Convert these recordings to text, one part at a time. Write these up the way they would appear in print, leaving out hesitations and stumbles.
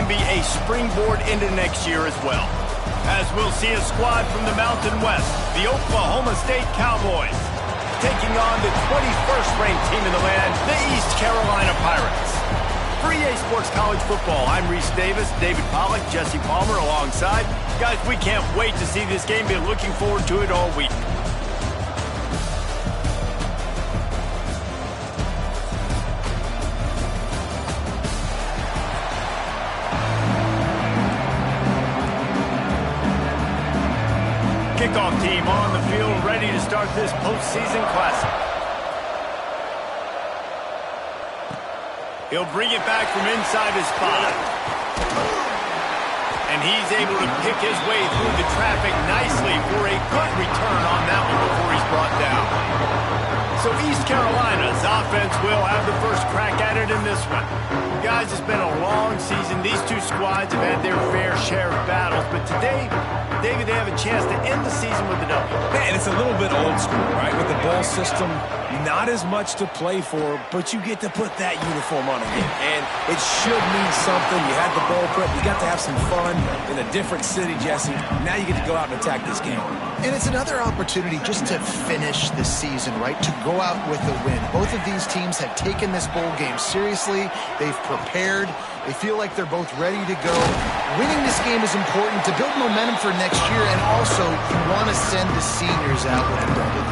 can be a springboard into next year as well. As we'll see a squad from the Mountain West, the Oklahoma State Cowboys, taking on the 21st ranked team in the land, the East Carolina Pirates. For EA Sports College Football, I'm Reese Davis, David Pollack, Jesse Palmer alongside. Guys, we can't wait to see this game. Been looking forward to it all week. Kickoff team on the field, ready to start this postseason classic. He'll bring it back from inside his spot. And he's able to pick his way through the traffic nicely for a good return on that one before he's brought down. So East Carolina's offense will have the first crack at it in this one. Guys, it's been a long season. These two squads have had their fair share of battles, but today, David, they have a chance to end the season with a W. Man, it's a little bit old school, right? With the bowl system, not as much to play for, but you get to put that uniform on again. And it should mean something. You had the bowl prep. You got to have some fun in a different city, Jesse. Now you get to go out and attack this game. And it's another opportunity just to finish the season, right? To go out with a win. Both of these teams have taken this bowl game seriously. They've prepared. They feel like they're both ready to go. Winning this game is important to build momentum for next year, and also you want to send the seniors out with a W.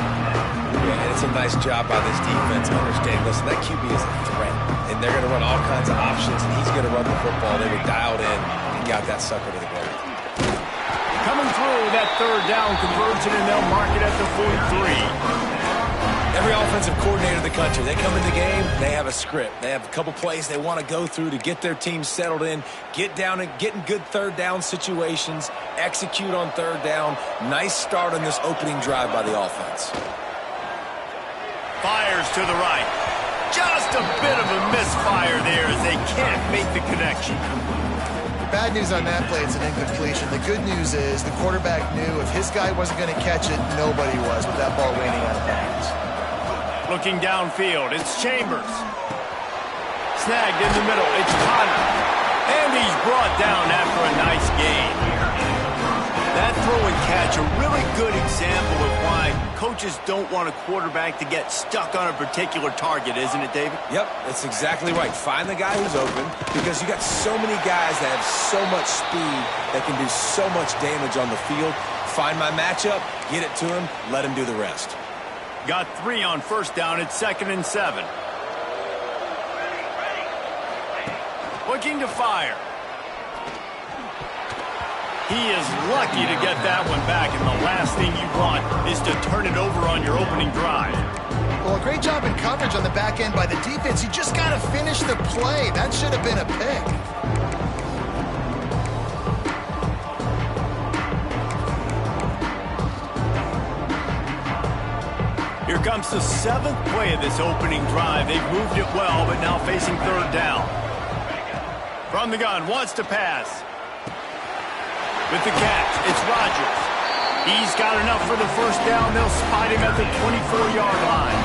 Yeah, and it's a nice job by this defense understanding, listen, that QB is a threat, and they're going to run all kinds of options, and he's going to run the football. They were dialed in and got that sucker to the ground. Coming through that third down conversion, and they'll mark it at the 43. Every offensive coordinator in the country, they come in the game, they have a script. They have a couple plays they want to go through to get their team settled in, get down and get in good third down situations, execute on third down. Nice start on this opening drive by the offense. Fires to the right. Just a bit of a misfire there as they can't make the connection. Bad news on that play, it's an incompletion. The good news is the quarterback knew if his guy wasn't going to catch it, nobody was with that ball raining out of bounds. Looking downfield, it's Chambers. Snagged in the middle, it's Connor. And he's brought down after a nice gain. That throw and catch, a really good example of why coaches don't want a quarterback to get stuck on a particular target, isn't it, David? Yep, that's exactly right. Find the guy who's open, because you got so many guys that have so much speed that can do so much damage on the field. Find my matchup, get it to him, let him do the rest. Got 3 on first down. It's 2nd and 7. Looking to fire. He is lucky to get that one back, and the last thing you want is to turn it over on your opening drive. Well, a great job in coverage on the back end by the defense. You just got to finish the play. That should have been a pick. Here comes the 7th play of this opening drive. They've moved it well, but now facing third down. From the gun, wants to pass. With the catch, it's Rodgers. He's got enough for the first down. They'll spot him at the 24-yard line.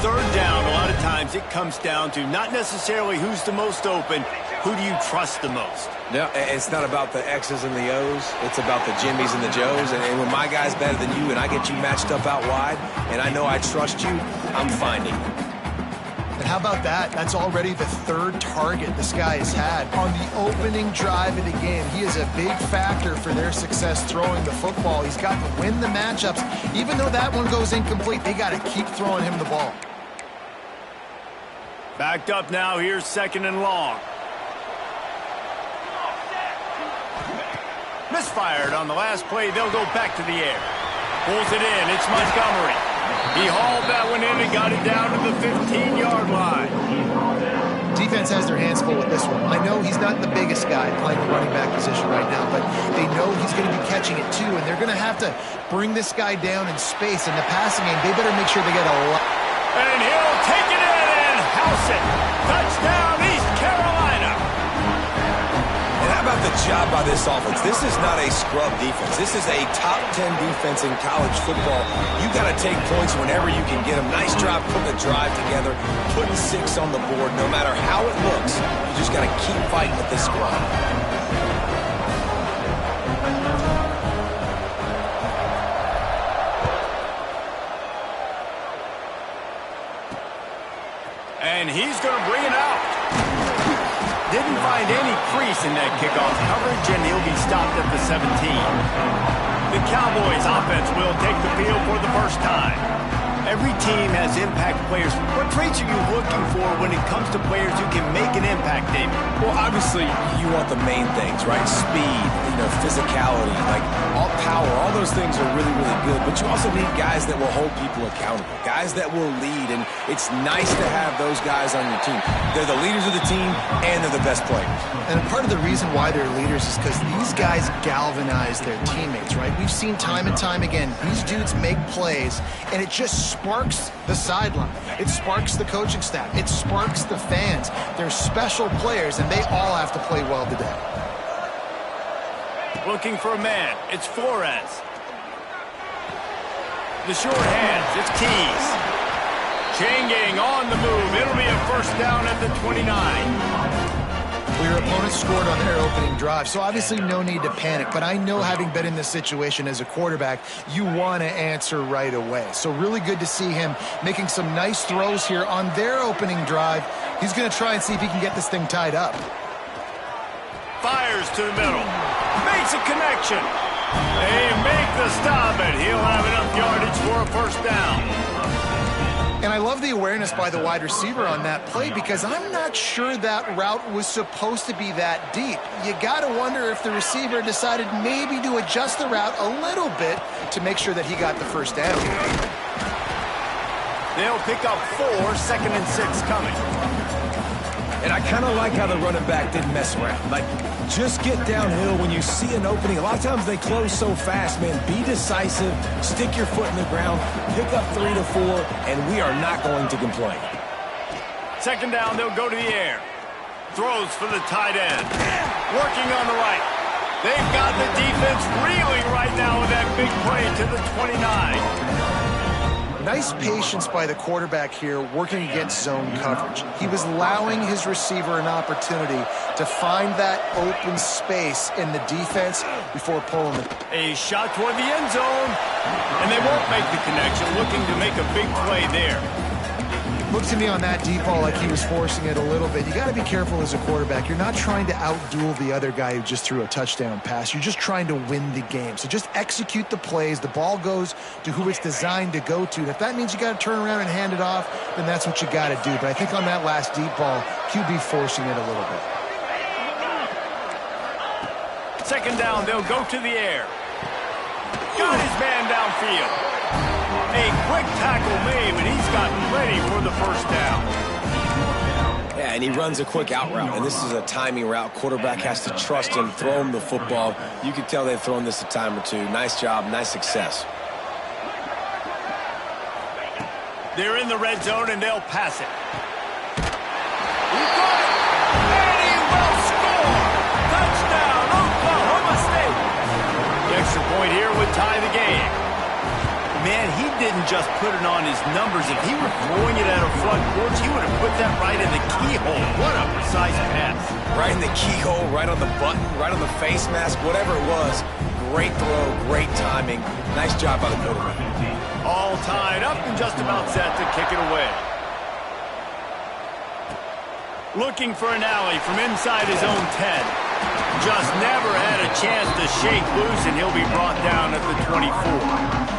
Third down, a lot of times it comes down to not necessarily who's the most open, who do you trust the most? No, it's not about the X's and the O's. It's about the Jimmys and the Joes. And when my guy's better than you and I get you matched up out wide and I know I trust you, I'm finding you. And how about that? That's already the 3rd target this guy has had on the opening drive of the game. He is a big factor for their success throwing the football. He's got to win the matchups. Even though that one goes incomplete, they got to keep throwing him the ball. Backed up now. Here's 2nd and long. Misfired on the last play. They'll go back to the air. Pulls it in. It's Montgomery. He hauled that one in and got it down to the 15-yard line. Defense has their hands full with this one. I know he's not the biggest guy playing the running back position right now, but they know he's going to be catching it too, and they're going to have to bring this guy down in space. In the passing game, they better make sure they get a lot. And he'll take it in and house it. Touchdown, East Carolina. And how about the job by this offense. This is not a scrub defense. This is a top 10 defense in college football. You got to take points whenever you can get them. Nice job putting the drive together, putting 6 on the board. No matter how it looks, you just got to keep fighting with this squad. And he's going to bring it out. Didn't find any crease in that kickoff coverage, and he'll be stopped at the 17. The Cowboys offense will take the field for the first time. Every team has impact players. What traits are you looking for when it comes to players who can make an impact, David? Well, obviously, you want the main things, right? Speed, physicality, like all power. All those things are really, really good. But you also need guys that will hold people accountable, guys that will lead. And it's nice to have those guys on your team. They're the leaders of the team, and they're the best players. And part of the reason why they're leaders is because these guys galvanize their teammates, right? We've seen time and time again, these dudes make plays, and it just sparks the sideline. It sparks the coaching staff. It sparks the fans. They're special players, and they all have to play well today. Looking for a man. It's Flores. The short hands. It's Keys. Chain gang on the move. It'll be a first down at the 29. Well, your opponent scored on their opening drive, so obviously no need to panic. But I know, having been in this situation as a quarterback, you want to answer right away. So really good to see him making some nice throws here on their opening drive. He's going to try and see if he can get this thing tied up. Fires to the middle. Makes a connection. They make the stop, and he'll have enough yardage for a first down. And I love the awareness by the wide receiver on that play, because I'm not sure that route was supposed to be that deep. You got to wonder if the receiver decided maybe to adjust the route a little bit to make sure that he got the first down. They'll pick up 4, 2nd and 6 coming. And I kind of like how the running back didn't mess around. Like, just get downhill when you see an opening. A lot of times they close so fast, man. Be decisive, stick your foot in the ground, pick up 3 to 4, and we are not going to complain. 2nd down, they'll go to the air. Throws for the tight end. Working on the right. They've got the defense reeling right now with that big play to the 29. Nice patience by the quarterback here, working against zone coverage. He was allowing his receiver an opportunity to find that open space in the defense before pulling it. A shot toward the end zone, and they won't make the connection, looking to make a big play there. Looked to me on that deep ball like he was forcing it a little bit. You got to be careful as a quarterback. You're not trying to outduel the other guy who just threw a touchdown pass. You're just trying to win the game. So just execute the plays. The ball goes to who it's designed to go to. And if that means you got to turn around and hand it off, then that's what you got to do. But I think on that last deep ball, QB forcing it a little bit. 2nd down, they'll go to the air. Got his man downfield. A quick tackle made, but he's gotten ready for the first down. Yeah, and he runs a quick out route, and this is a timing route. Quarterback has to trust him, throw him the football. You can tell they've thrown this a time or two. Nice job, nice success. They're in the red zone, and they'll pass it. He caught it, and he will score! Touchdown, Oklahoma State! The extra point here would tie the game. Man, he didn't just put it on his numbers. If he were throwing it at a front porch, he would have put that right in the keyhole. What a precise pass. Right in the keyhole, right on the button, right on the face mask, whatever it was. Great throw, great timing. Nice job by the quarterback. All tied up and just about set to kick it away. Looking for an alley from inside his own 10. Just never had a chance to shake loose, and he'll be brought down at the 24.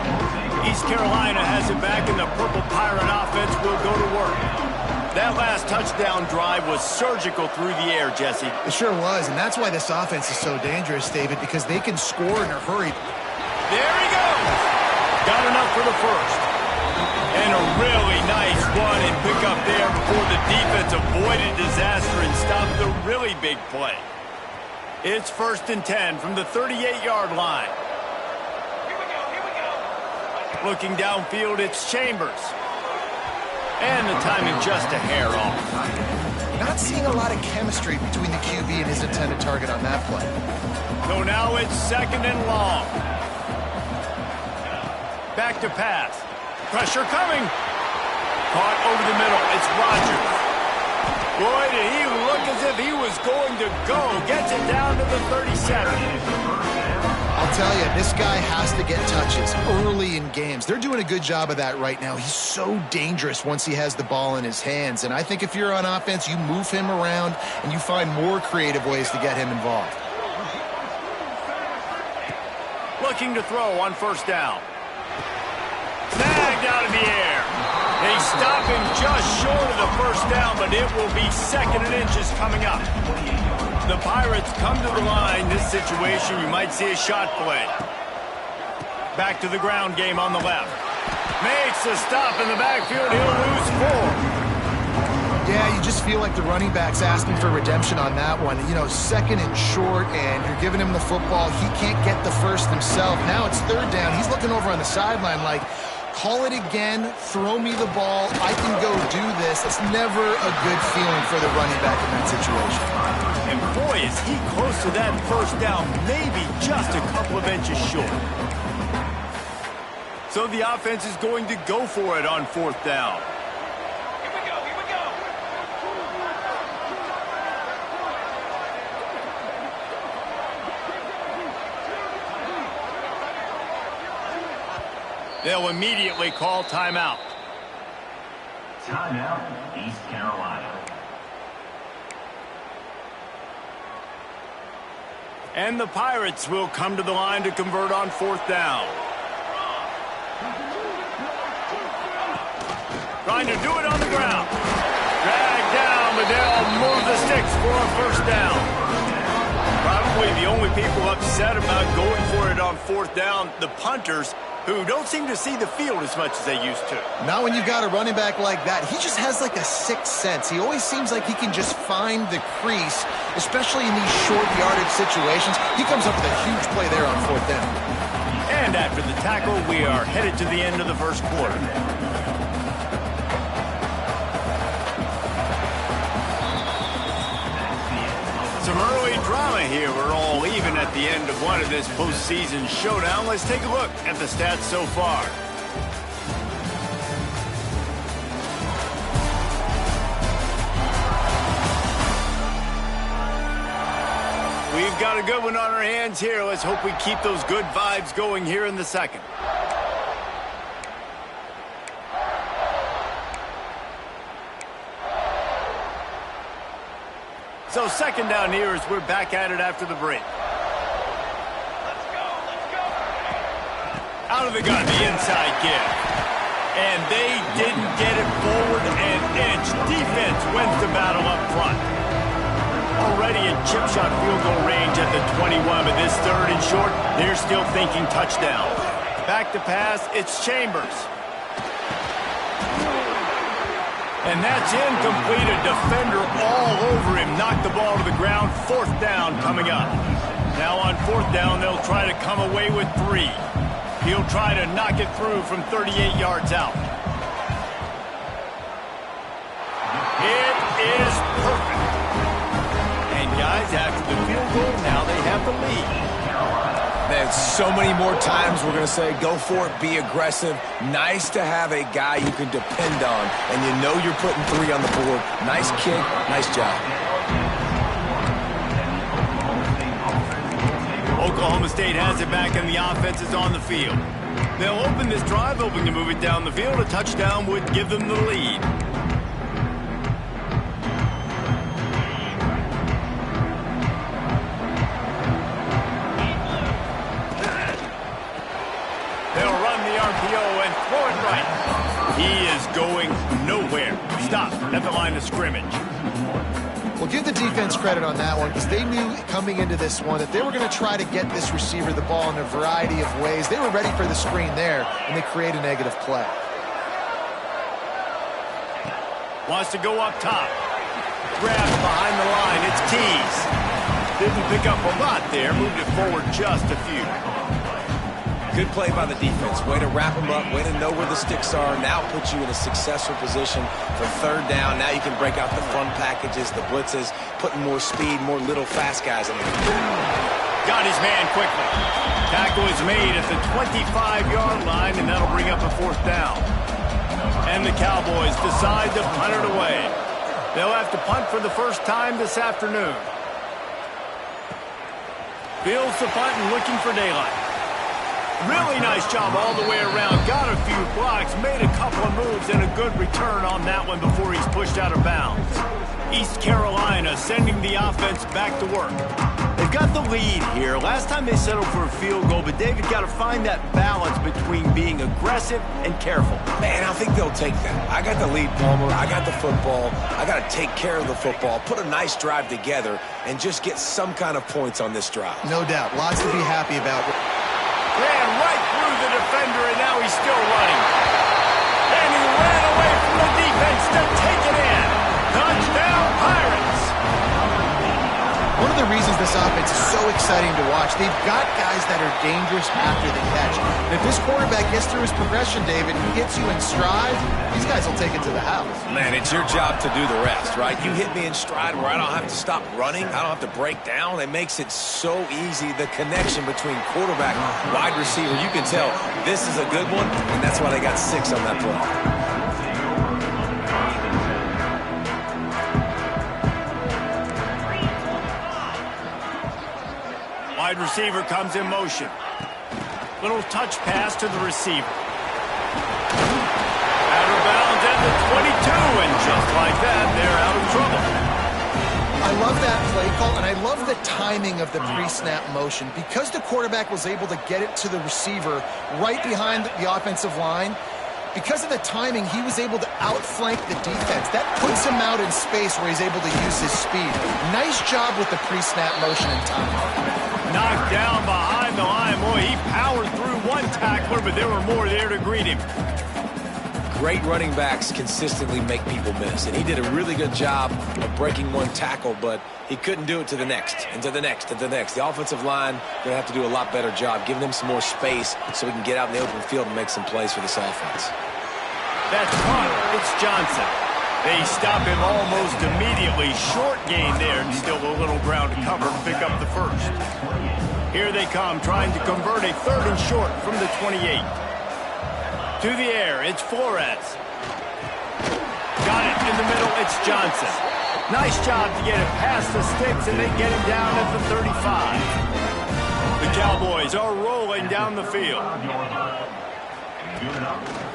East Carolina has it back, and the Purple Pirate offense will go to work. That last touchdown drive was surgical through the air, Jesse. It sure was, and that's why this offense is so dangerous, David, because they can score in a hurry. There he goes. Got enough for the first. And a really nice run and pick up there before the defense avoided disaster and stopped the really big play. It's 1st and 10 from the 38-yard line. Looking downfield, it's Chambers. And the timing just a hair off. Not not seeing a lot of chemistry between the QB and his intended target on that play. So now it's 2nd and long. Back to pass. Pressure coming. Caught over the middle. It's Rodgers. Boy, did he look as if he was going to go. Gets it down to the 37. I'll tell you, this guy has to get touches early in games. They're doing a good job of that right now. He's so dangerous once he has the ball in his hands. And I think if you're on offense, you move him around and you find more creative ways to get him involved. Looking to throw on 1st down. Snagged out of the air. They stop him just short of the 1st down, but it will be 2nd and inches coming up. The Pirates come to the line. This situation, you might see a shot play. Back to the ground game on the left. Makes a stop in the backfield. He'll lose 4. Yeah, you just feel like the running back's asking for redemption on that one. You know, 2nd and short, and you're giving him the football. He can't get the first himself. Now it's 3rd down. He's looking over on the sideline like, call it again, throw me the ball, I can go do this. It's never a good feeling for the running back in that situation. And boy, is he close to that 1st down, maybe just a couple of inches short. So the offense is going to go for it on 4th down. Here we go, here we go. They'll immediately call timeout. Timeout, East Carolina. And the Pirates will come to the line to convert on 4th down. Trying to do it on the ground. Dragged down, but they'll move the sticks for a 1st down. Probably the only people upset about going for it on 4th down, the punters, who don't seem to see the field as much as they used to. Now when you've got a running back like that, he just has like a sixth sense. He always seems like he can just find the crease, especially in these short yardage situations. He comes up with a huge play there on 4th down. And after the tackle, we are headed to the end of the 1st quarter. Some early drama here. We're all even at the end of one of this postseason showdown. Let's take a look at the stats so far. We've got a good one on our hands here. Let's hope we keep those good vibes going here in the 2nd. So 2nd down here as we're back at it after the break. Let's go, let's go. Out of the gun, the inside give. And they didn't get it forward an inch. Defense wins the battle up front. Already in chip shot field goal range at the 21, but this 3rd and short, they're still thinking touchdown. Back to pass, it's Chambers. And that's incomplete. A defender all over him. Knocked the ball to the ground. 4th down coming up. Now on 4th down, they'll try to come away with 3. He'll try to knock it through from 38 yards out. It is perfect. And guys, after the field goal, now they have the lead. Man, so many more times we're going to say, go for it, be aggressive. Nice to have a guy you can depend on, and you know you're putting 3 on the board. Nice kick, nice job. Oklahoma State has it back, and the offense is on the field. They'll open this drive, hoping to move it down the field. A touchdown would give them the lead. He is going nowhere. Stop at the line of scrimmage. Well, give the defense credit on that one because they knew coming into this one that they were going to try to get this receiver the ball in a variety of ways. They were ready for the screen there, and they create a negative play. Wants to go up top. Grabs behind the line. It's Keys. Didn't pick up a lot there. Moved it forward just a few. Good play by the defense. Way to wrap them up, way to know where the sticks are. Now puts you in a successful position for third down. Now you can break out the fun packages, the blitzes, putting more speed, more little fast guys in there. Got his man quickly. Tackle is made at the 25-yard line, and that'll bring up a fourth down. And the Cowboys decide to punt it away. They'll have to punt for the first time this afternoon. Fields the punt and looking for daylight. Really nice job all the way around. Got a few blocks, made a couple of moves, and a good return on that one before he's pushed out of bounds. East Carolina sending the offense back to work. They've got the lead here. Last time they settled for a field goal, but David got to find that balance between being aggressive and careful. Man, I think they'll take that. I got the lead, Palmer. I got the football. I got to take care of the football, put a nice drive together, and just get some kind of points on this drive. No doubt. Lots to be happy about. Ran right through the defender, and now he's still running. And he ran away from the defense to take it in. Touchdown, Pirates! One of the reasons this offense is so exciting to watch, they've got guys that are dangerous after the catch. And if this quarterback gets through his progression, David, he gets you in stride, these guys will take it to the house. Man, it's your job to do the rest, right? You hit me in stride where I don't have to stop running. I don't have to break down. It makes it so easy, the connection between quarterback, wide receiver. You can tell this is a good one, and that's why they got 6 on that play. Wide receiver comes in motion. Little touch pass to the receiver. Out of bounds at the 22, and just like that, they're out of trouble. I love that play call, and I love the timing of the pre-snap motion. Because the quarterback was able to get it to the receiver right behind the offensive line, because of the timing, he was able to outflank the defense. That puts him out in space where he's able to use his speed. Nice job with the pre-snap motion and timing. Knocked down behind the line. Boy, he powered through one tackler, but there were more there to greet him. Great running backs consistently make people miss, and he did a really good job of breaking one tackle, but he couldn't do it to the next, and to the next, and to the next. The offensive line going to have to do a lot better job, giving them some more space so we can get out in the open field and make some plays for this offense. That's punt. It's Johnson. They stop him almost immediately. Short gain there, and still a little ground to cover to pick up the first. Here they come, trying to convert a 3rd and short from the 28. To the air, it's Flores. Got it in the middle, it's Johnson. Nice job to get it past the sticks, and they get him down at the 35. The Cowboys are rolling down the field.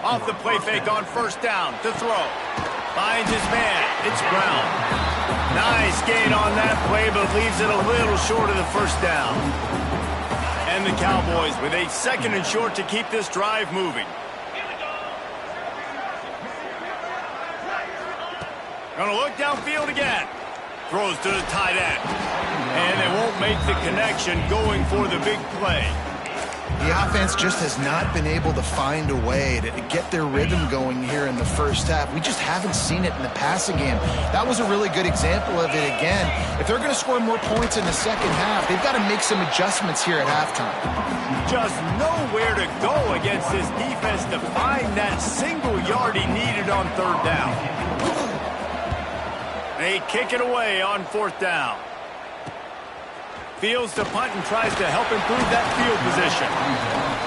Off the play fake on first down to throw. Finds his man. It's Brown. Nice gain on that play, but leaves it a little short of the first down. And the Cowboys with a 2nd and short to keep this drive moving. Gonna look downfield again. Throws to the tight end. And they won't make the connection going for the big play. The offense just has not been able to find a way to get their rhythm going here in the first half. We just haven't seen it in the passing game. That was a really good example of it again. If they're going to score more points in the second half, they've got to make some adjustments here at halftime. Just nowhere to go against this defense to find that single yard he needed on 3rd down. They kick it away on 4th down. Fields the punt and tries to help improve that field position.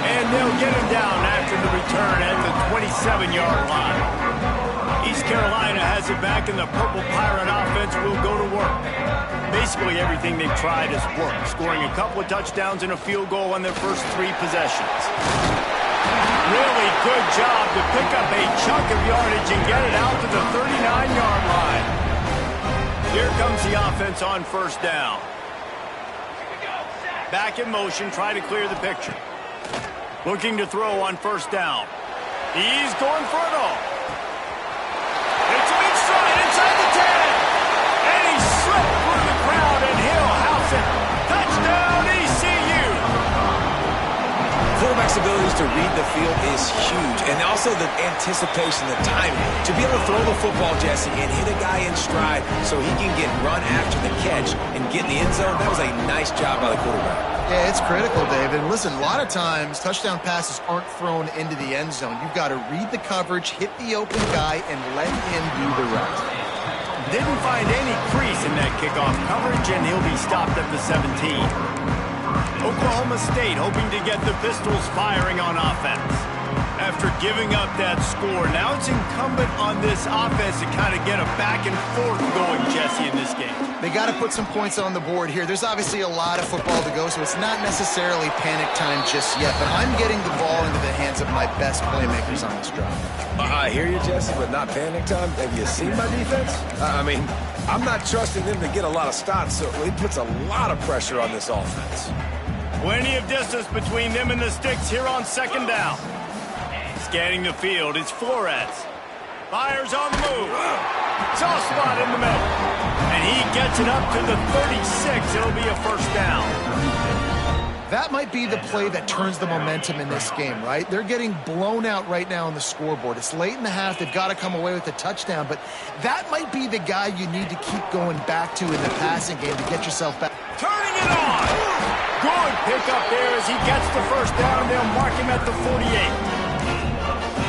And they'll get him down after the return at the 27-yard line. East Carolina has it back, and the Purple Pirate offense will go to work. Basically everything they've tried has worked, scoring a couple of touchdowns and a field goal on their first 3 possessions. Really good job to pick up a chunk of yardage and get it out to the 39-yard line. Here comes the offense on first down. Back in motion, try to clear the picture. Looking to throw on first down. He's going for it all. It's a big stride inside the 10. And he slipped through the crowd, and he'll house it. Touchdown, ECU. Quarterback's abilities to read the field is huge, and also the anticipation, the timing. To be able to throw the football, Jesse, and hit a guy in stride so he can get run after the catch and get in the end zone, that was a nice job by the quarterback. Yeah, it's critical, David. And listen, a lot of times touchdown passes aren't thrown into the end zone. You've got to read the coverage, hit the open guy, and let him do the rest. Didn't find any crease in that kickoff coverage, and he'll be stopped at the 17. Oklahoma State hoping to get the Pistols firing on offense. After giving up that score, now it's incumbent on this offense to kind of get a back and forth going, Jesse, in this game. They got to put some points on the board here. There's obviously a lot of football to go, so it's not necessarily panic time just yet, but I'm getting the ball into the hands of my best playmakers on this drive. I hear you, Jesse, but not panic time. Have you seen my defense? I mean, I'm not trusting them to get a lot of stops, so it puts a lot of pressure on this offense. Plenty of distance between them and the sticks here on second down. Scanning the field, it's Flores. Fires on the move. Soft spot in the middle. And he gets it up to the 36. It'll be a first down. That might be the play that turns the momentum in this game, right? They're getting blown out right now on the scoreboard. It's late in the half. They've got to come away with a touchdown, but that might be the guy you need to keep going back to in the passing game to get yourself back. Turning it on. Good pickup there as he gets the first down. They'll mark him at the 48.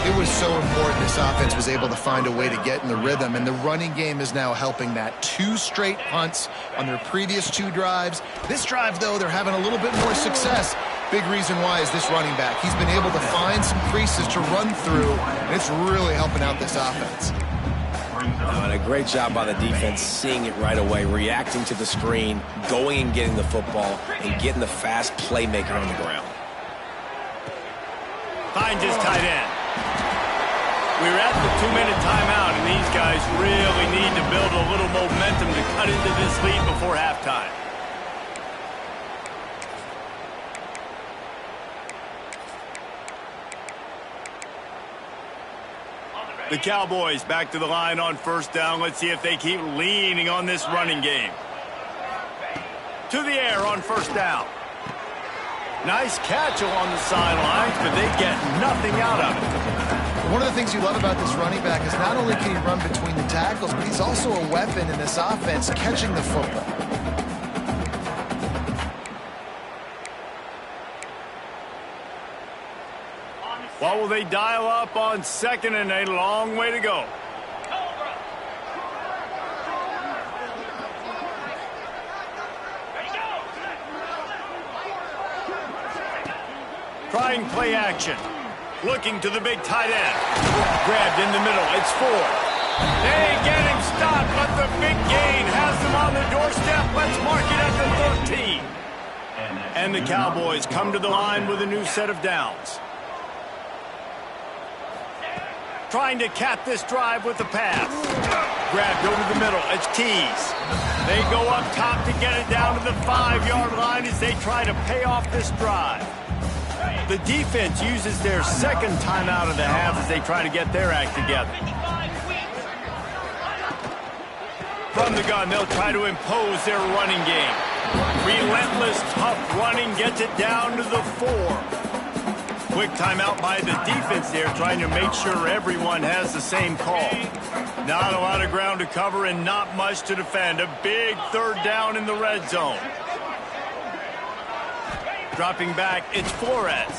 It was so important this offense was able to find a way to get in the rhythm, and the running game is now helping that. 2 straight punts on their previous 2 drives. This drive, though, they're having a little bit more success. Big reason why is this running back. He's been able to find some creases to run through, and it's really helping out this offense. And a great job by the defense, seeing it right away, reacting to the screen, going and getting the football, and getting the fast playmaker on the ground. Finds his tight end. We're at the 2-minute timeout, and these guys really need to build a little momentum to cut into this lead before halftime. The Cowboys back to the line on first down. Let's see if they keep leaning on this running game. To the air on first down. Nice catch along the sidelines, but they get nothing out of it. One of the things you love about this running back is not only can he run between the tackles, but he's also a weapon in this offense catching the football. What will they dial up on second and a long way to go? Trying play action. Looking to the big tight end. Grabbed in the middle. It's 4. They get him stopped, but the big gain has them on the doorstep. Let's mark it at the 13. And the Cowboys come to the line with a new set of downs. Trying to cap this drive with the pass. Grabbed over the middle. It's Keys. They go up top to get it down to the 5-yard line as they try to pay off this drive. The defense uses their second timeout of the half as they try to get their act together. From the gun, they'll try to impose their running game. Relentless, tough running gets it down to the 4. Quick timeout by the defense there, trying to make sure everyone has the same call. Not a lot of ground to cover and not much to defend. A big third down in the red zone. Dropping back, it's Flores.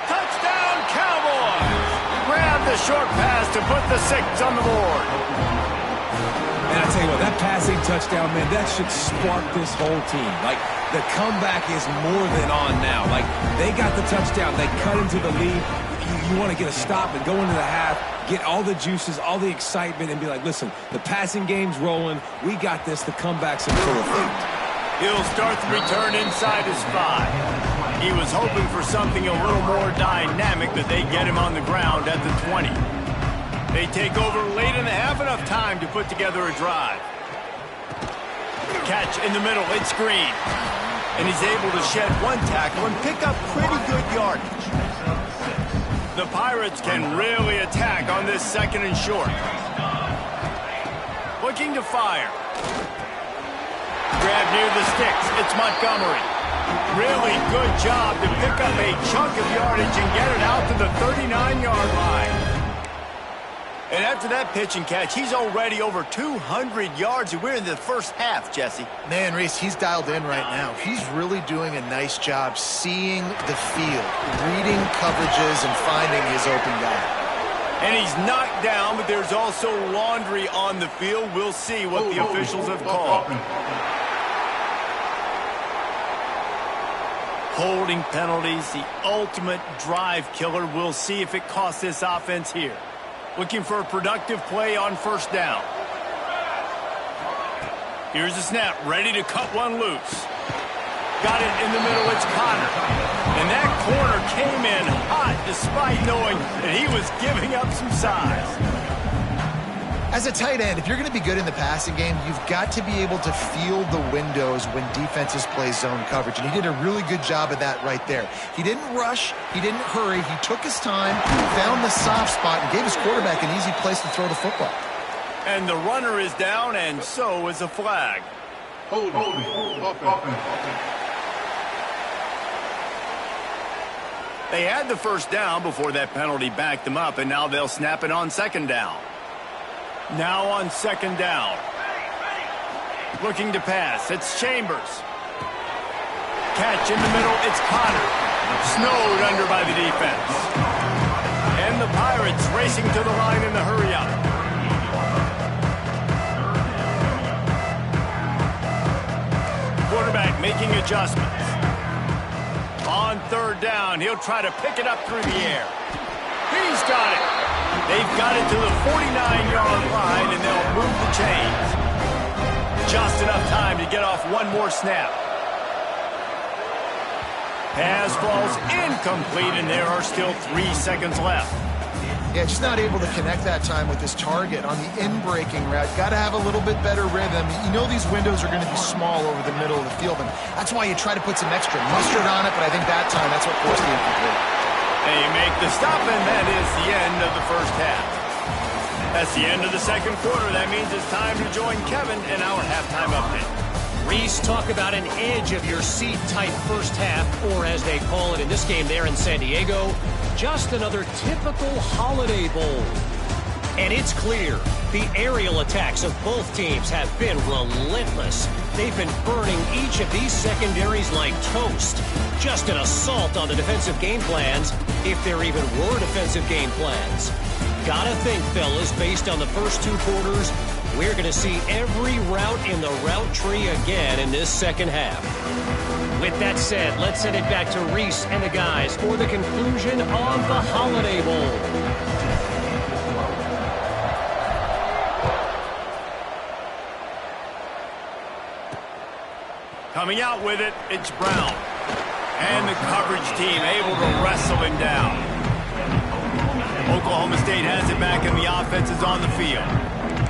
Touchdown, Cowboys! Grab the short pass to put the 6 on the board. And I tell you what, that passing touchdown, man, that should spark this whole team. Like, the comeback is more than on now. Like, they got the touchdown. They cut into the lead. You want to get a stop and go into the half, get all the juices, all the excitement, and be like, listen, the passing game's rolling. We got this. The comeback's in full effect. He'll start the return inside his 5. He was hoping for something a little more dynamic, but they get him on the ground at the 20. They take over late in the half, enough time to put together a drive. Catch in the middle, it's Green. And he's able to shed 1 tackle and pick up pretty good yardage. The Pirates can really attack on this second and short. Looking to fire. Grab near the sticks. It's Montgomery. Really good job to pick up a chunk of yardage and get it out to the 39-yard line. And after that pitch and catch, he's already over 200 yards, and we're in the first half, Jesse. Man, Reese, he's dialed in right now. He's really doing a nice job seeing the field, reading coverages, and finding his open guy. And he's knocked down, but there's also laundry on the field. We'll see what the officials have called. Holding penalties, the ultimate drive killer. We'll see if it costs this offense here. Looking for a productive play on first down. Here's the snap, ready to cut one loose. Got it in the middle, it's Connor. And that corner came in hot despite knowing that he was giving up some size. As a tight end, if you're going to be good in the passing game, you've got to be able to field the windows when defenses play zone coverage. And he did a really good job of that right there. He didn't rush. He didn't hurry. He took his time, found the soft spot, and gave his quarterback an easy place to throw the football. And the runner is down, and so is a flag. Hold on. They had the first down before that penalty backed them up, and now they'll snap it on second down. Now on second down. Looking to pass. It's Chambers. Catch in the middle. It's Connor. Snowed under by the defense. And the Pirates racing to the line in the hurry-up. Quarterback making adjustments. On third down, he'll try to pick it up through the air. He's got it. They've got it to the 49-yard line, and they'll move the chains. Just enough time to get off one more snap. Pass falls incomplete, and there are still 3 seconds left. Yeah, just not able to connect that time with his target on the in-breaking route. Got to have a little bit better rhythm. You know these windows are going to be small over the middle of the field, and that's why you try to put some extra mustard on it, but I think that time that's what forced the incomplete. They make the stop, and that is the end of the first half. That's the end of the second quarter. That means it's time to join Kevin in our halftime update. Reese, talk about an edge-of-your-seat type first half, or as they call it in this game there in San Diego, just another typical Holiday Bowl. And it's clear, the aerial attacks of both teams have been relentless. They've been burning each of these secondaries like toast. Just an assault on the defensive game plans, if there even were defensive game plans. Gotta think, fellas, based on the first 2 quarters, we're going to see every route in the route tree again in this second half. With that said, let's send it back to Reese and the guys for the conclusion of the Holiday Bowl. Coming out with it, it's Brown. And the coverage team able to wrestle him down. Oklahoma State has it back, and the offense is on the field.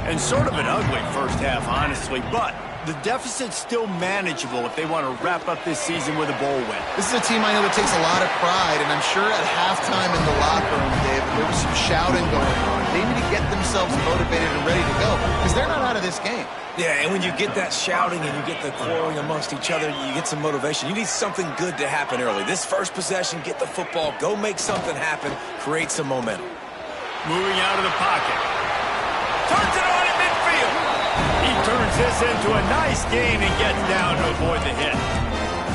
And sort of an ugly first half, honestly, but the deficit's still manageable if they want to wrap up this season with a bowl win. This is a team I know that takes a lot of pride, and I'm sure at halftime in the locker room, David, there was some shouting going on. They need to get themselves motivated and ready to go, because they're not out of this game. Yeah, and when you get that shouting and you get the quarreling amongst each other, you get some motivation. You need something good to happen early. This first possession, get the football, go make something happen, create some momentum. Moving out of the pocket. Turns it on in midfield. He turns this into a nice gain and gets down to avoid the hit.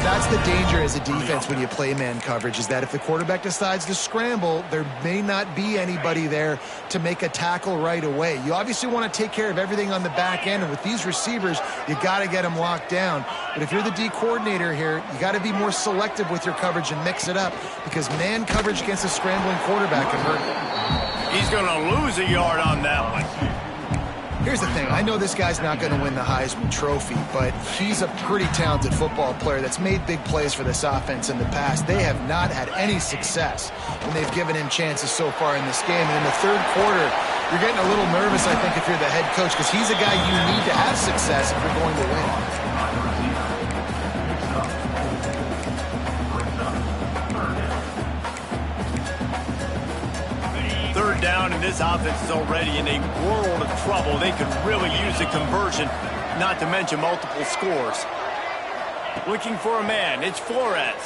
That's the danger as a defense when you play man coverage, is that if the quarterback decides to scramble, there may not be anybody there to make a tackle right away. You obviously want to take care of everything on the back end, and with these receivers, you got to get them locked down. But if you're the D coordinator here, you got to be more selective with your coverage and mix it up, because man coverage against a scrambling quarterback can hurt. He's going to lose a yard on that one. Here's the thing. I know this guy's not going to win the Heisman Trophy, but he's a pretty talented football player that's made big plays for this offense in the past. They have not had any success when they've given him chances so far in this game. And in the third quarter, you're getting a little nervous, I think, if you're the head coach, because he's a guy you need to have success if you're going to win. Third down, and this offense is already in a world of trouble. They could really use a conversion, not to mention multiple scores. Looking for a man, it's Flores.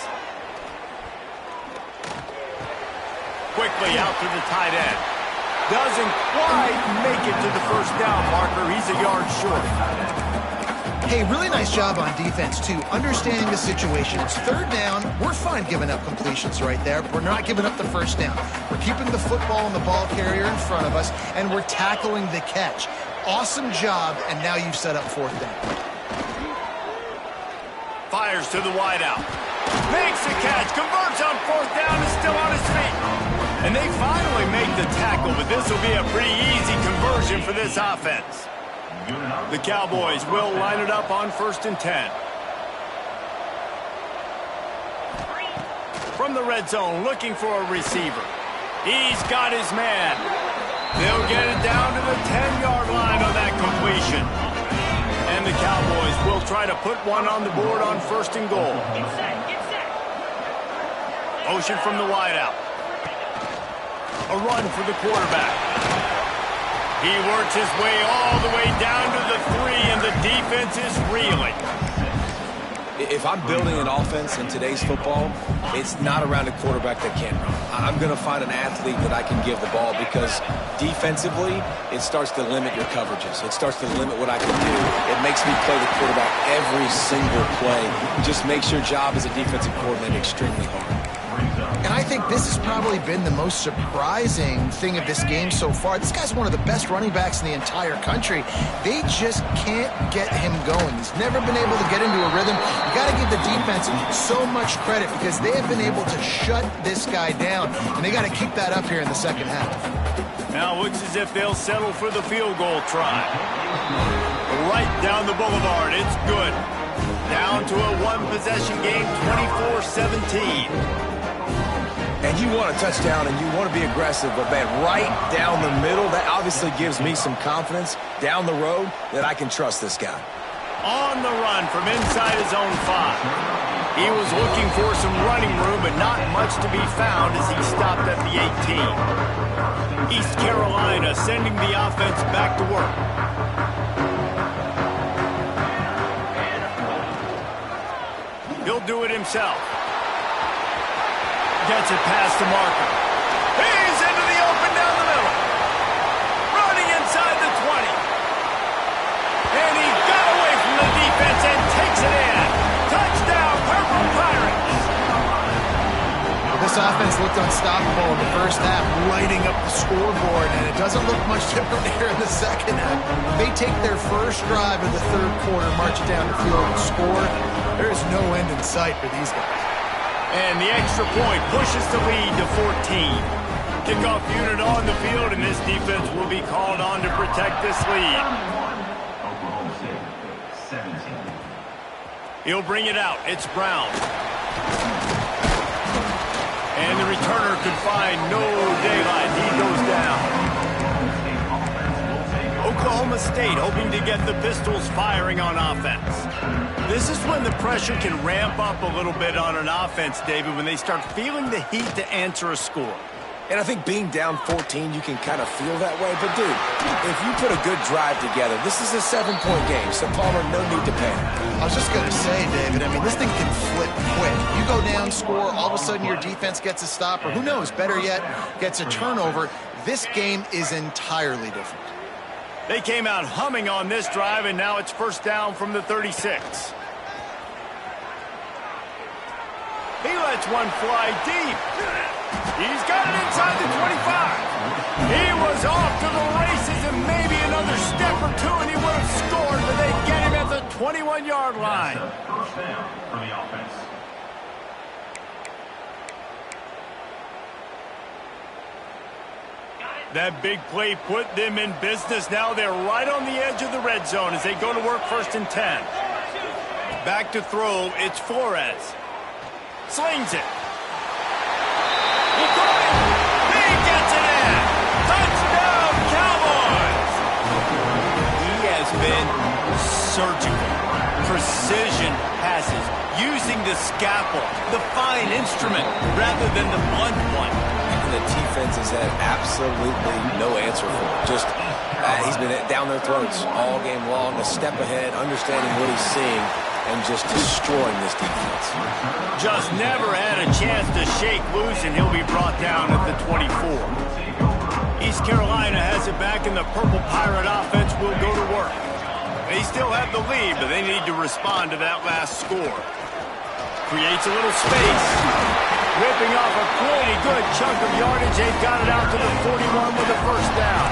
Quickly out to the tight end. Doesn't quite make it to the first down marker. He's a yard short. Hey, really nice job on defense, too, understanding the situation. It's third down. We're fine giving up completions right there. We're not giving up the first down. We're keeping the football and the ball carrier in front of us, and we're tackling the catch. Awesome job, and now you've set up fourth down. Fires to the wideout. Makes the catch. Converts on fourth down. Is still on his feet. And they finally make the tackle, but this will be a pretty easy conversion for this offense. The Cowboys will line it up on 1st and 10. From the red zone, looking for a receiver. He's got his man. They'll get it down to the 10-yard line on that completion. And the Cowboys will try to put one on the board on 1st and goal. Motion from the wideout. A run for the quarterback. He works his way all the way down to the 3, and the defense is reeling. If I'm building an offense in today's football, it's not around a quarterback that can't run. I'm going to find an athlete that I can give the ball because defensively, it starts to limit your coverages. It starts to limit what I can do. It makes me play the quarterback every single play. It just makes your job as a defensive coordinator extremely hard. And I think this has probably been the most surprising thing of this game so far. This guy's one of the best running backs in the entire country. They just can't get him going. He's never been able to get into a rhythm. You got to give the defense so much credit because they have been able to shut this guy down, and they got to keep that up here in the second half. Now it looks as if they'll settle for the field goal try. Right down the boulevard. It's good. Down to a one-possession game, 24-17. And you want a touchdown and you want to be aggressive, but, man, right down the middle, that obviously gives me some confidence down the road that I can trust this guy. On the run from inside his own 5. He was looking for some running room, but not much to be found as he stopped at the 18. East Carolina sending the offense back to work. He'll do it himself. Gets it past the marker. He's into the open down the middle. Running inside the 20. And he got away from the defense and takes it in. Touchdown, Purple Pirates. This offense looked unstoppable in the first half, lighting up the scoreboard, and it doesn't look much different here in the second half. They take their first drive of the third quarter, march it down the field and score. There is no end in sight for these guys. And the extra point pushes the lead to 14. Kickoff unit on the field, and this defense will be called on to protect this lead. Oklahoma State, 17. He'll bring it out. It's Brown. And the returner could find no daylight. He goes down. Oklahoma State hoping to get the Pistols firing on offense. This is when the pressure can ramp up a little bit on an offense, David, when they start feeling the heat to answer a score. And I think being down 14, you can kind of feel that way. But, dude, if you put a good drive together, this is a 7-point game. So, Palmer, no need to panic. I was just going to say, David, I mean, this thing can flip quick. You go down, score, all of a sudden your defense gets a stop, or who knows, better yet, gets a turnover. This game is entirely different. They came out humming on this drive, and now it's first down from the 36. He lets one fly deep. He's got it inside the 25. He was off to the races, and maybe another step or two, and he would have scored, but they get him at the 21-yard line. First down for the offense. That big play put them in business. Now they're right on the edge of the red zone as they go to work 1st and 10. Back to throw, it's Flores. Slings it. He got it. He gets it in. Touchdown, Cowboys. He has been surgical. Precision passes. Using the scalpel, the fine instrument, rather than the blunt one. The defense has had absolutely no answer for it. Just, he's been down their throats all game long, a step ahead, understanding what he's seeing, and just destroying this defense. Just never had a chance to shake loose, and he'll be brought down at the 24. East Carolina has it back, and the Purple Pirate offense will go to work. They still have the lead, but they need to respond to that last score. Creates a little space. Ripping off a pretty good chunk of yardage. They've got it out to the 41 with a first down.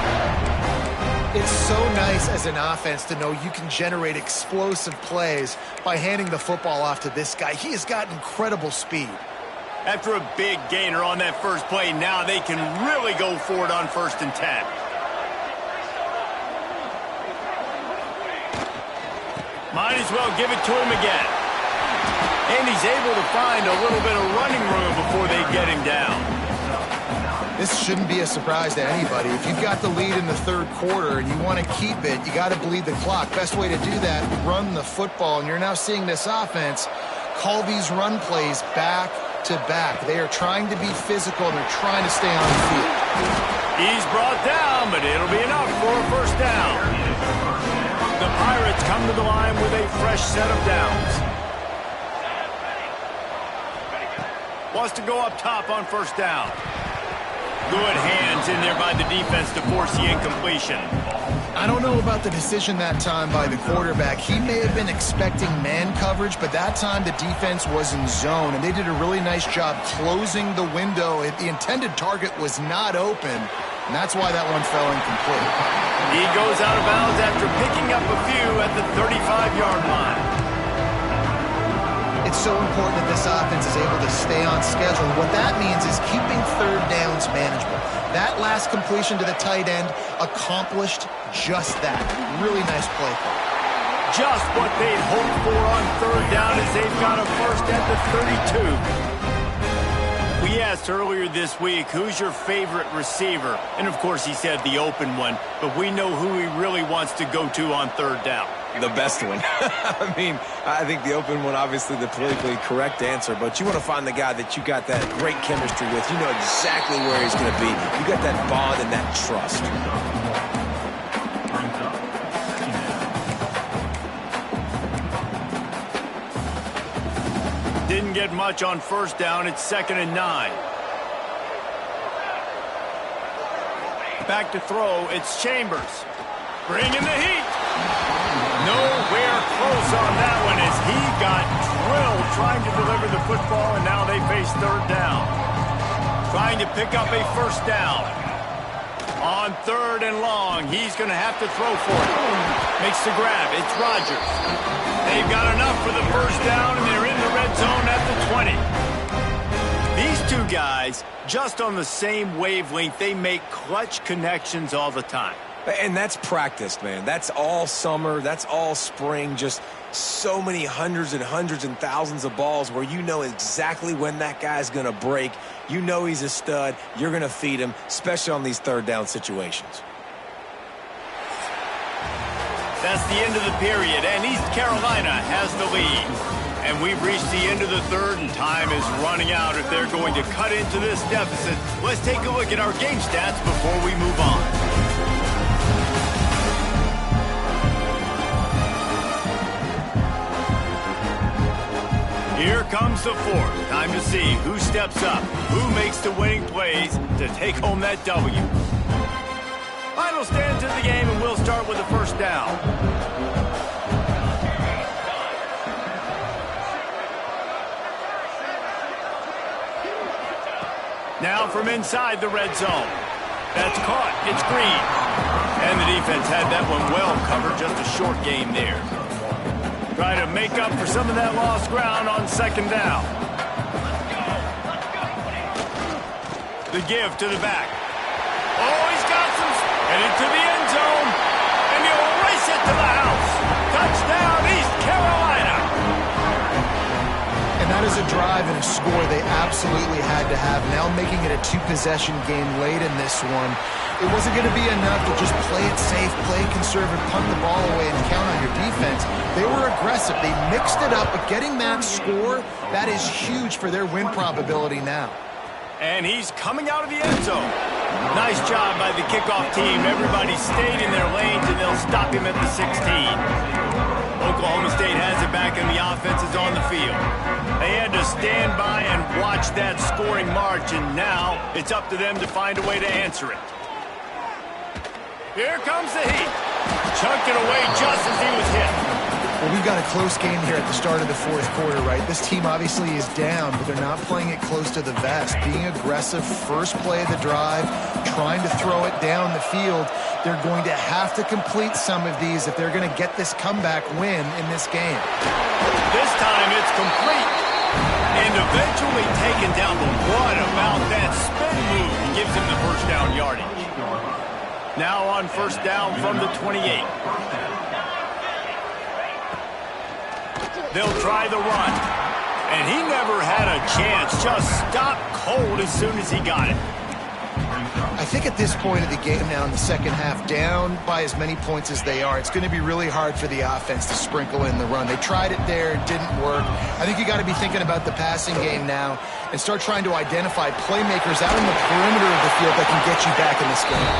It's so nice as an offense to know you can generate explosive plays by handing the football off to this guy. He has got incredible speed. After a big gainer on that first play, now they can really go for it on 1st and 10. Might as well give it to him again. And he's able to find a little bit of running room before they get him down. This shouldn't be a surprise to anybody. If you've got the lead in the 3rd quarter and you want to keep it, you got to bleed the clock. Best way to do that, run the football. And you're now seeing this offense call these run plays back to back. They are trying to be physical, and they're trying to stay on the field. He's brought down, but it'll be enough for a first down. The Pirates come to the line with a fresh set of downs. Wants to go up top on 1st down. Good hands in there by the defense to force the incompletion. I don't know about the decision that time by the quarterback. He may have been expecting man coverage, but that time the defense was in zone, and they did a really nice job closing the window. The intended target was not open, and that's why that one fell incomplete. He goes out of bounds after picking up a few at the 35-yard line. It's so important that this offense is able to stay on schedule. And what that means is keeping 3rd downs manageable. That last completion to the tight end accomplished just that. Really nice play call. Just what they'd hoped for on 3rd down as they've got a first at the 32. We asked earlier this week, who's your favorite receiver? And of course he said the open one, but we know who he really wants to go to on 3rd down. The best one. I mean, I think the open one, obviously the politically correct answer, but you want to find the guy that you got that great chemistry with. You know exactly where he's going to be. You got that bond and that trust. Didn't get much on 1st down. It's 2nd and 9. Back to throw. It's Chambers. Bringing the heat. Nowhere close on that one as he got drilled trying to deliver the football, and now they face 3rd down. Trying to pick up a first down. On 3rd and long, he's going to have to throw for it. Makes the grab. It's Rodgers. They've got enough for the first down, and they're in the red zone at the 20. These two guys, just on the same wavelength, they make clutch connections all the time. And that's practiced, man. That's all summer. That's all spring. Just so many hundreds and thousands of balls where you know exactly when that guy's going to break. You know he's a stud. You're going to feed him, especially on these 3rd down situations. That's the end of the period, and East Carolina has the lead. And we've reached the end of the 3rd, and time is running out if they're going to cut into this deficit. Let's take a look at our game stats before we move on. Here comes the 4th. Time to see who steps up, who makes the winning plays to take home that W. Final stands of the game, and we'll start with the first down. Now from inside the red zone. That's caught. It's Green. And the defense had that one well covered. Just a short gain there. Try to make up for some of that lost ground on 2nd down. The give to the back. Oh, he's got some. And into the end zone. And he'll race it to the house. Touchdown, East Carolina. And that is a drive and a score they absolutely had to have. Now making it a 2-possession game late in this one. It wasn't going to be enough to just play it safe, play conservative, punt the ball away, and count on your defense. They were aggressive. They mixed it up, but getting that score, that is huge for their win probability now. And he's coming out of the end zone. Nice job by the kickoff team. Everybody stayed in their lanes, and they'll stop him at the 16. Oklahoma State has it back, and the offense is on the field. They had to stand by and watch that scoring march, and now it's up to them to find a way to answer it. Here comes the heat. Chunked it away just as he was hit. Well, we've got a close game here at the start of the fourth quarter, right? This team obviously is down, but they're not playing it close to the vest. Being aggressive, first play of the drive, trying to throw it down the field. They're going to have to complete some of these if they're going to get this comeback win in this game. This time it's complete. And eventually taken down. But what about that spin move? He gives him the first down yardage. Now on first down from the 28. They'll try the run. And he never had a chance. Just stopped cold as soon as he got it. I think at this point of the game now in the second half, down by as many points as they are, it's going to be really hard for the offense to sprinkle in the run. They tried it there, it didn't work. I think you got to be thinking about the passing game now and start trying to identify playmakers out in the perimeter of the field that can get you back in this game.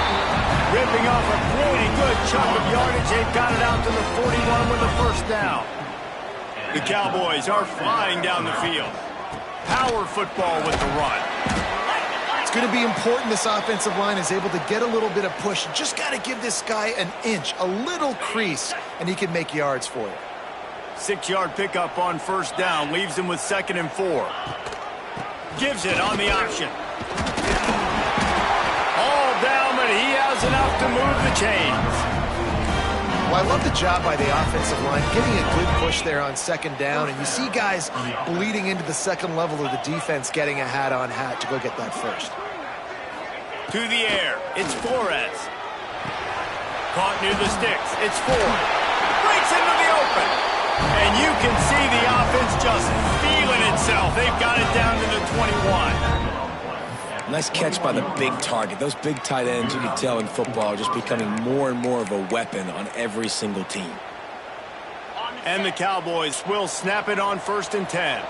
Ripping off a pretty good chunk of yardage. They've got it out to the 41 with the first down. The Cowboys are flying down the field. Power football with the run. It's going to be important this offensive line is able to get a little bit of push. You just got to give this guy an inch, a little crease, and he can make yards for you. 6-yard pickup on first down. Leaves him with 2nd and 4. Gives it on the option. All down, but he has enough to move the chains. Well, I love the job by the offensive line, getting a good push there on 2nd down, and you see guys bleeding into the second level of the defense getting a hat-on-hat to go get that first. To the air, it's Flores. Caught near the sticks, it's Ford. Breaks into the open. And you can see the offense just feeling itself. They've got it down to the 21. Nice catch by the big target. Those big tight ends, you can tell in football, are just becoming more and more of a weapon on every single team. And the Cowboys will snap it on 1st and 10.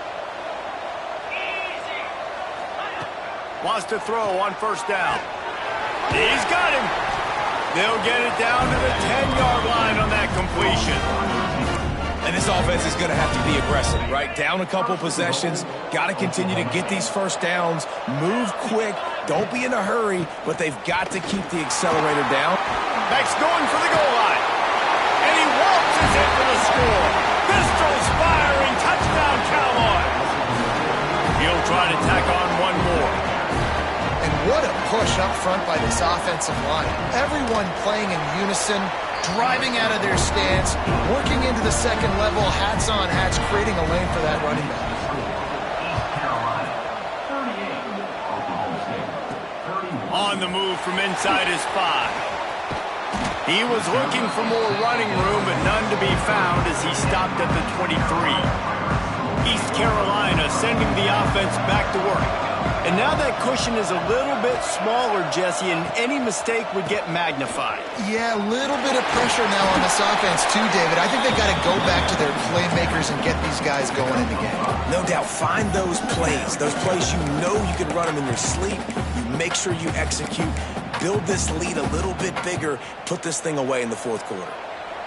Wants to throw on first down. He's got him. They'll get it down to the 10-yard line on that completion. And this offense is going to have to be aggressive, right? Down a couple possessions. Got to continue to get these first downs. Move quick. Don't be in a hurry, but they've got to keep the accelerator down. Max going for the goal line. And he waltzes in for the score. Pistols firing. Touchdown, Cowboys. He'll try to tack on one more. And what a push up front by this offensive line. Everyone playing in unison, driving out of their stance, working into the second level, hats on hats, creating a lane for that running back. On the move from inside his 5. He was looking for more running room, but none to be found as he stopped at the 23. East Carolina sending the offense back to work. And now that cushion is a little bit smaller, Jesse, and any mistake would get magnified. Yeah, a little bit of pressure now on this offense too, David. I think they got to go back to their playmakers and get these guys going in the game. No doubt. Find those plays you know you can run them in your sleep. You make sure you execute. Build this lead a little bit bigger. Put this thing away in the fourth quarter.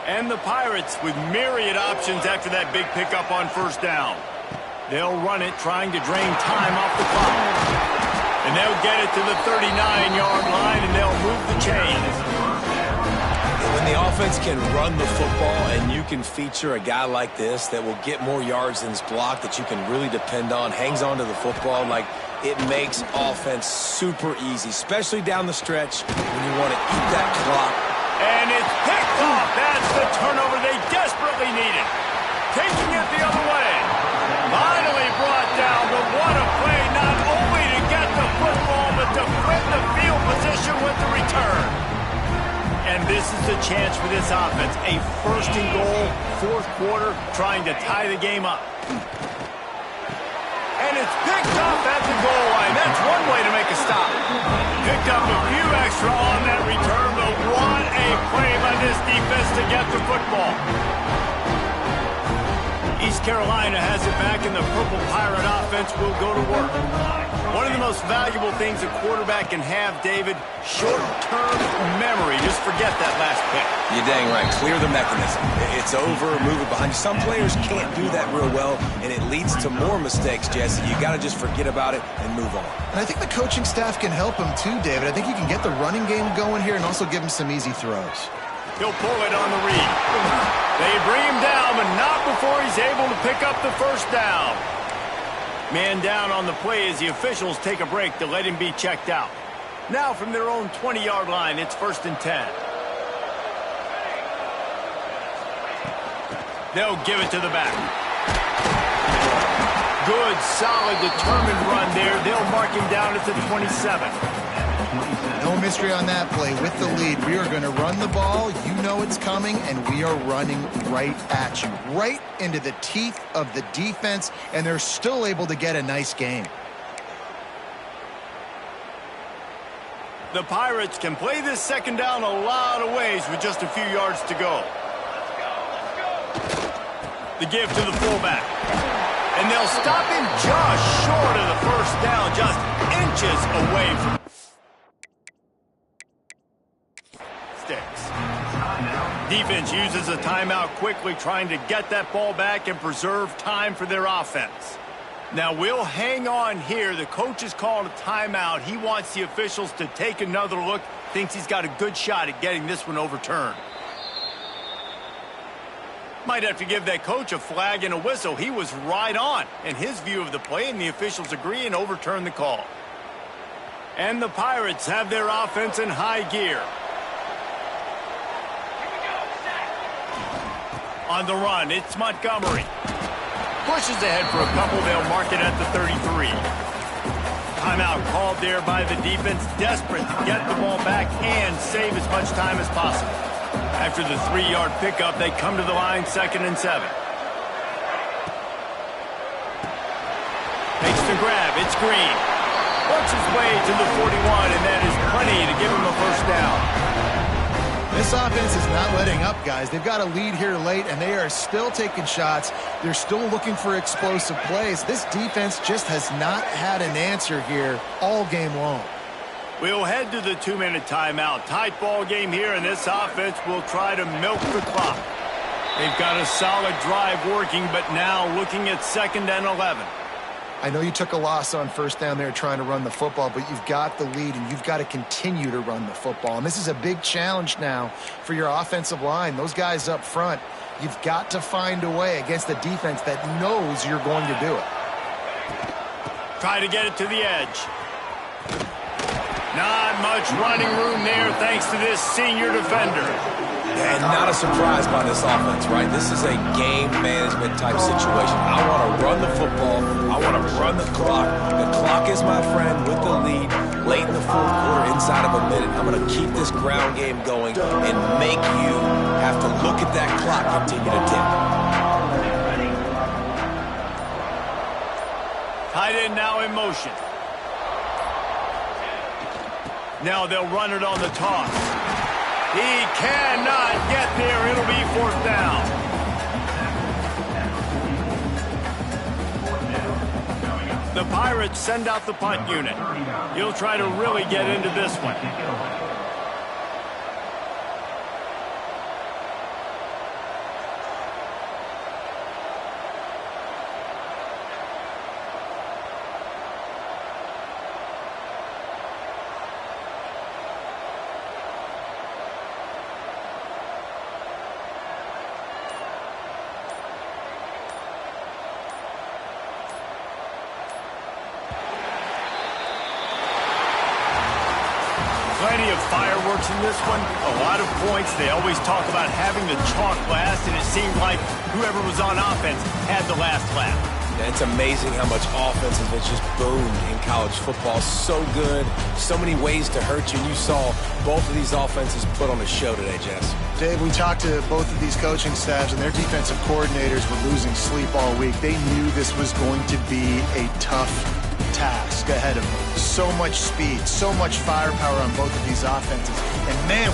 And the Pirates with myriad options after that big pickup on first down. They'll run it, trying to drain time off the clock. And they'll get it to the 39-yard line, and they'll move the chains. When the offense can run the football and you can feature a guy like this that will get more yards than his block, that you can really depend on, hangs on to the football, like it makes offense super easy, especially down the stretch when you want to eat that clock. And it's picked off. That's the turnover they desperately needed. Taking it the other way. Finally brought down, but what a play, not only to get the football, but to flip the field position with the return. And this is the chance for this offense. A 1st and goal, fourth quarter, trying to tie the game up. And it's picked off at the goal line. That's one way to make a stop. Picked up a few extra on that return, but what a play by this defense to get the football. East Carolina has it back, and the Purple Pirate offense will go to work. One of the most valuable things a quarterback can have, David, short-term memory. Just forget that last pick. You're dang right. Clear the mechanism. It's over, move it behind you. Some players can't do that real well, and it leads to more mistakes, Jesse. You got to just forget about it and move on. And I think the coaching staff can help him too, David. I think you can get the running game going here and also give him some easy throws. He'll pull it on the read. They bring him down, but not before he's able to pick up the first down. Man down on the play as the officials take a break to let him be checked out. Now from their own 20-yard line, it's 1st and 10. They'll give it to the back. Good, solid, determined run there. They'll mark him down at the 27. No mystery on that play. With the lead, we are going to run the ball. You know it's coming, and we are running right at you. Right into the teeth of the defense, and they're still able to get a nice game. The Pirates can play this second down a lot of ways with just a few yards to go. The give to the fullback. And they'll stop him just short of the first down, just inches away from sticks. Defense uses a timeout quickly, trying to get that ball back and preserve time for their offense. Now we'll hang on here. The coach has called a timeout. He wants the officials to take another look. Thinks he's got a good shot at getting this one overturned. Might have to give that coach a flag and a whistle. He was right on in his view of the play, and the officials agree and overturn the call. And the Pirates have their offense in high gear. On the run, it's Montgomery. Pushes ahead for a couple. They'll mark it at the 33. Timeout called there by the defense, desperate to get the ball back and save as much time as possible. After the 3-yard pickup, they come to the line, 2nd and 7. Makes the grab. It's Green. Works his way to the 41, and that is plenty to give him a first down. This offense is not letting up, guys. They've got a lead here late, and they are still taking shots. They're still looking for explosive plays. This defense just has not had an answer here all game long. We'll head to the 2-minute timeout. Tight ball game here, and this offense will try to milk the clock. They've got a solid drive working, but now looking at 2nd and 11. I know you took a loss on first down there trying to run the football, but you've got the lead, and you've got to continue to run the football. And this is a big challenge now for your offensive line. Those guys up front, you've got to find a way against a defense that knows you're going to do it. Try to get it to the edge. Not much running room there thanks to this senior defender. And not a surprise by this offense, right? This is a game management type situation. I want to run the football. I want to run the clock. The clock is my friend with the lead late in the 4th quarter, inside of a minute. I'm going to keep this ground game going and make you have to look at that clock continue to tick. Tight end now in motion. Now they'll run it on the toss. He cannot get there. It'll be 4th down. The Pirates send out the punt unit. He'll try to really get into this one. Plenty of fireworks in this one, a lot of points. They always talk about having the chalk last, and it seemed like whoever was on offense had the last laugh. Yeah, it's amazing how much offense has just boomed in college football. So good, so many ways to hurt you. And you saw both of these offenses put on a show today, Jess. Dave, we talked to both of these coaching staffs, and their defensive coordinators were losing sleep all week. They knew this was going to be a tough task ahead of them. So much speed, so much firepower on both of these offenses. And man,